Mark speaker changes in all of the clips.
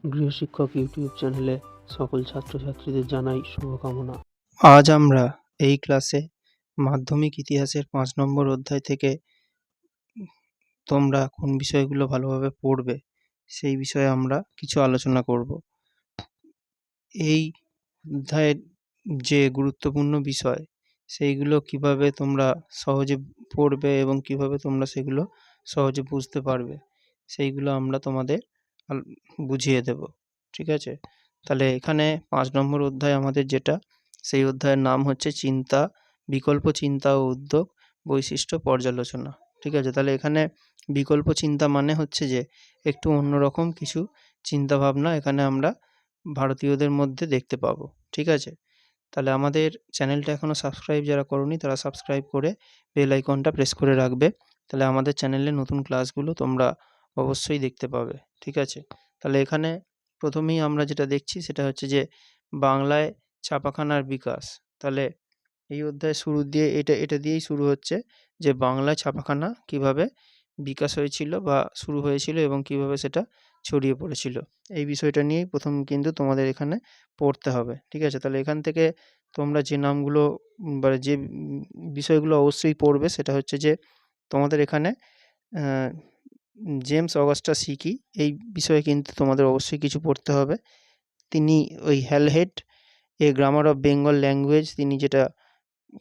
Speaker 1: গৃহশিক্ষক YouTube চ্যানেলে সকল ছাত্রছাত্রীদের জানাই শুভকামনা।
Speaker 2: আজ আমরা এই ক্লাসে মাধ্যমিক ইতিহাসের ৫ নম্বর অধ্যায় থেকে তোমরা কোন বিষয়গুলো ভালোভাবে পড়বে সেই বিষয়ে আমরা কিছু আলোচনা করব। এই অধ্যায়ের যে গুরুত্বপূর্ণ বিষয় সেইগুলো কিভাবে তোমরা সহজে পড়বে এবং কিভাবে তোমরা সেগুলো সহজে বুঝতে পারবে সেইগুলো আমরা তোমাদের বুঝিয়ে দেব। ঠিক আছে? তাহলে এখানে ৫ নম্বর অধ্যায় আমাদের যেটা, সেই অধ্যায়ের নাম হচ্ছে চিন্তা, বিকল্প চিন্তা ও উদ্যোগ, বৈশিষ্ট্য পর্যালোচনা। ঠিক আছে? তাহলে এখানে বিকল্প চিন্তা মানে হচ্ছে যে একটু অন্যরকম কিছু চিন্তাভাবনা এখানে আমরা ভারতীয়দের মধ্যে দেখতে পাবো। ঠিক আছে? তাহলে আমাদের চ্যানেলটা এখনও সাবস্ক্রাইব যারা করোনি তারা সাবস্ক্রাইব করে বেল আইকনটা প্রেস করে রাখবে। তাহলে আমাদের চ্যানেলে নতুন ক্লাসগুলো তোমরা অবশ্যই দেখতে পাবে। ঠিক আছে? তাহলে এখানে প্রথমেই আমরা যেটা দেখছি সেটা হচ্ছে যে বাংলায় ছাপাখানার বিকাশ। তাহলে এই অধ্যায়ের শুরু দিয়ে এটা দিয়েই শুরু হচ্ছে যে বাংলায় ছাপাখানা কিভাবে বিকাশ হয়েছিল বা শুরু হয়েছিল এবং কিভাবে সেটা ছড়িয়ে পড়েছিল। এই বিষয়টা নিয়েই প্রথম কিন্তু তোমাদের এখানে পড়তে হবে। ঠিক আছে? তাহলে এখান থেকে তোমরা যে নামগুলো বা যে বিষয়গুলো অবশ্যই পড়বে সেটা হচ্ছে যে তোমাদের এখানে জেমস অগাস্টাস হিকি এই বিষয়ে কিন্তু তোমাদের অবশ্যই কিছু পড়তে হবে। তিনি ওই Halhed a grammar of Bengal language তিনি যেটা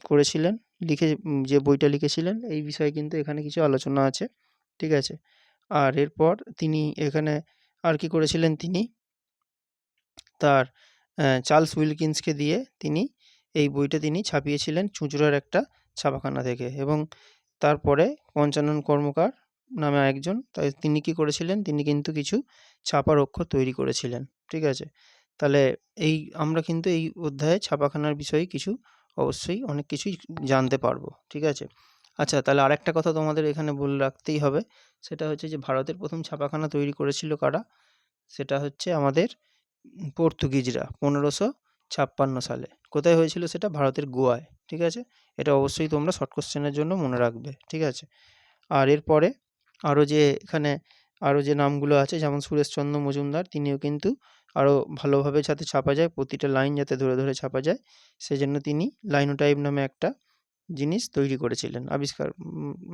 Speaker 2: করেছিলেন, যে বইটা লিখেছিলেন এই বিষয়ে কিন্তু এখানে কিছু আলোচনা আছে। ঠিক আছে? আর এরপর তিনি এখানে আর কি করেছিলেন, তিনি তার চার্লস উইলকিন্সকে দিয়ে তিনি এই বইটা তিনি ছাপিয়েছিলেন চুঁচুড়ার একটা ছাপাখানা থেকে। এবং তারপরে পঞ্চানন কর্মকার নামে একজন, তাই তিনি কি করেছিলেন, তিনি কিন্তু কিছু ছাপার অক্ষর তৈরি করেছিলেন। ঠিক আছে? তাহলে আমরা কিন্তু এই অধ্যায়ে ছাপাখানার বিষয়ে কিছু অবশ্যই অনেক কিছুই জানতে পারবো। ঠিক আছে? আচ্ছা, তাহলে আরেকটা কথা তোমাদের এখানে বলে রাখতেই হবে, সেটা হচ্ছে যে ভারতের প্রথম ছাপাখানা তৈরি করেছিল কারা? সেটা হচ্ছে আমাদের পর্তুগিজরা ১৫৫৬ সালে। কোথায় হয়েছিল সেটা? ভারতের গোয়ায়। ঠিক আছে? এটা অবশ্যই তোমরা শর্ট কোশ্চেনের জন্য মনে রাখবে। ঠিক আছে? আর এরপরে আরও যে এখানে আরও যে নামগুলো আছে যেমন সুরেশচন্দ্র মজুমদার, তিনিও কিন্তু আরও ভালোভাবে যাতে ছাপা যায়, প্রতিটা লাইন যাতে ধরে ধরে ছাপা যায় সেজন্য তিনি লাইনোটাইপ নামে একটা জিনিস তৈরি করেছিলেন, আবিষ্কার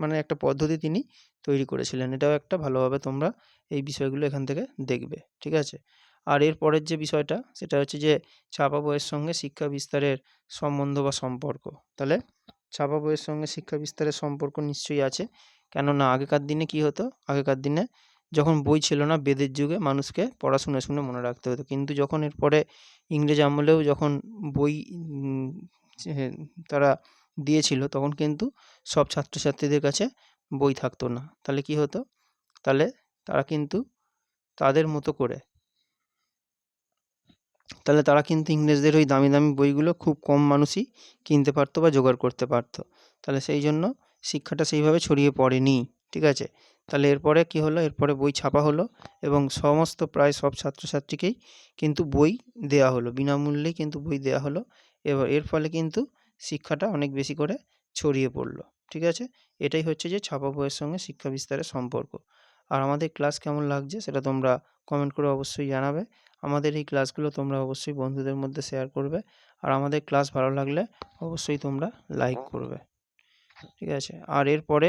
Speaker 2: মানে একটা পদ্ধতি তিনি তৈরি করেছিলেন। এটাও একটা ভালোভাবে তোমরা এই বিষয়গুলো এখান থেকে দেখবে। ঠিক আছে? আর এর পরের যে বিষয়টা সেটা হচ্ছে যে ছাপা বইয়ের সঙ্গে শিক্ষা বিস্তারের সম্বন্ধ বা সম্পর্ক। তাহলে ছাপা বইয়ের সঙ্গে শিক্ষা বিস্তারের সম্পর্ক নিশ্চয়ই আছে। কেননা আগেকার দিনে কি হতো? আগেকার দিনে যখন বই ছিল না, বেদের যুগে মানুষকে পড়া শুনে শুনে মনে রাখতে হতো। কিন্তু যখন এরপরে ইংরেজ আমলেও যখন বই তারা দিয়েছিল তখন কিন্তু সব ছাত্রছাত্রীদের কাছে বই থাকতো না। তাহলে কি হতো? তাহলে তারা কিন্তু তাদের মতো করে তারা কিন্তু ইংরেজদের ওই দামি দামি বইগুলো খুব কম মানুষই কিনতে পারতো বা জোগাড় করতে পারতো। তাহলে সেই জন্য শিক্ষাটা সেইভাবে ছড়িয়ে পড়েনি। ঠিক আছে? তাহলে এরপরে কি হলো? এরপরে বই ছাপা হলো এবং সমস্ত প্রায় সব ছাত্রছাত্রীকেই কিন্তু বই দেয়া হলো। বিনামূল্যেই কিন্তু বই দেয়া হলো। এবার এর ফলে কিন্তু শিক্ষাটা অনেক বেশি করে ছড়িয়ে পড়লো। ঠিক আছে? এটাই হচ্ছে যে ছাপা বইয়ের সঙ্গে শিক্ষা বিস্তারের সম্পর্ক। আর আমাদের ক্লাস কেমন লাগছে সেটা তোমরা কমেন্ট করে অবশ্যই জানাবে। আমাদের এই ক্লাসগুলো তোমরা অবশ্যই বন্ধুদের মধ্যে শেয়ার করবে। আর আমাদের ক্লাস ভালো লাগলে অবশ্যই তোমরা লাইক করবে। ঠিক আছে? আর এরপরে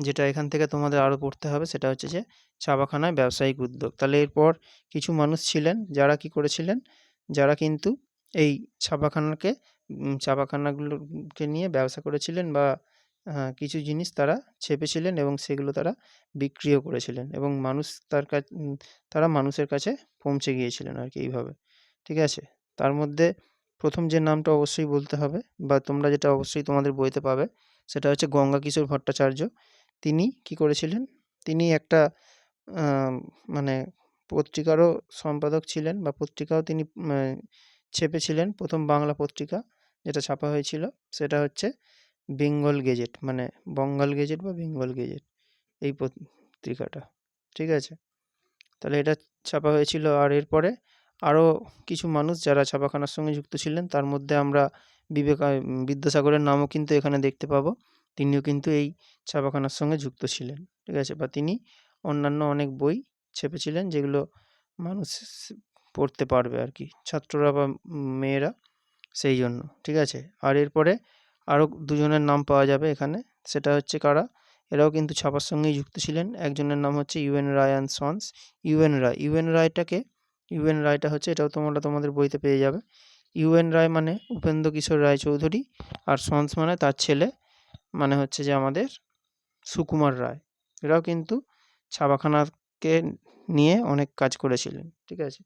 Speaker 2: যেটা এখান থেকে তোমাদের আরও পড়তে হবে সেটা হচ্ছে যে ছাপাখানায় ব্যবসায়িক উদ্যোগ। তাহলে এরপর কিছু মানুষ ছিলেন যারা কি করেছিলেন, যারা কিন্তু এই ছাপাখানাগুলোকে নিয়ে ব্যবসা করেছিলেন বা কিছু জিনিস তারা ছেপেছিলেন এবং সেগুলো তারা বিক্রিও করেছিলেন এবং তারা মানুষের কাছে পৌঁছে গিয়েছিলেন আর কি এইভাবে। ঠিক আছে? তার মধ্যে প্রথম যে নামটা অবশ্যই বলতে হবে বা তোমরা যেটা অবশ্যই তোমাদের বইতে পাবে সেটা হচ্ছে গঙ্গাকিশোর ভট্টাচার্য। তিনি কি করেছিলেন? তিনি একটা মানে পত্রিকারও সম্পাদক ছিলেন বা পত্রিকাও তিনি ছেপেছিলেন। প্রথম বাংলা পত্রিকা যেটা ছাপা হয়েছিল সেটা হচ্ছে বেঙ্গল গেজেট, মানে বঙ্গাল গেজেট বা বেঙ্গল গেজেট, এই পত্রিকাটা। ঠিক আছে? তাহলে এটা ছাপা হয়েছিল। আর এরপরে আরও কিছু মানুষ যারা ছাপাখানার সঙ্গে যুক্ত ছিলেন তার মধ্যে আমরা বিদ্যাসাগরের নামও কিন্তু এখানে দেখতে পাবো। তিনিও কিন্তু এই ছাপাখানার সঙ্গে যুক্ত ছিলেন। ঠিক আছে? বা তিনি অন্যান্য অনেক বই ছেপেছিলেন যেগুলো মানুষ পড়তে পারবে আর কি, ছাত্ররা বা মেয়েরা, সেই জন্য। ঠিক আছে? আর এরপরে আরও দুজনের নাম পাওয়া যাবে এখানে, সেটা হচ্ছে কারা? এরাও কিন্তু ছাপার সঙ্গেই যুক্ত ছিলেন। একজনের নাম হচ্ছে U N Roy and sons. U N রায়টাকে, ইউএন রায়টা হচ্ছে, এটাও তোমরা তোমাদের বইতে পেয়ে যাবে। ইউএন রায় মানে উপেন্দ্র কিশোর রায়চৌধুরী, আর সন্স মানে তার ছেলে, মানে হচ্ছে যে আমাদের সুকুমার রায়। এরাও কিন্তু ছাপাখানাকে নিয়ে অনেক কাজ করেছিলেন। ঠিক আছে?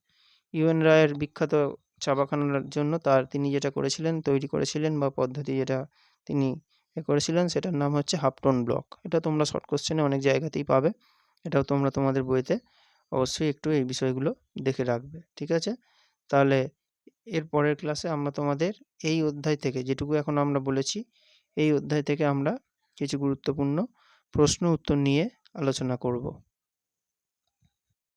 Speaker 2: ইউএন রায়ের বিখ্যাত ছাপাখানার জন্য তিনি যেটা করেছিলেন, তৈরি করেছিলেন, বা পদ্ধতি যেটা তিনি করেছিলেন, সেটার নাম হচ্ছে হাফটন ব্লক। এটা তোমরা শর্ট কোশ্চেনে অনেক জায়গাতেই পাবে। এটাও তোমরা তোমাদের বইতে অবশ্যই একটু এই বিষয়গুলো দেখে রাখবে। ঠিক আছে? তাহলে এর পরের ক্লাসে আমরা তোমাদের এই অধ্যায় থেকে, যেটুকু এখন আমরা বলেছি, এই অধ্যায় থেকে আমরা কিছু গুরুত্বপূর্ণ প্রশ্ন উত্তর নিয়ে আলোচনা করব।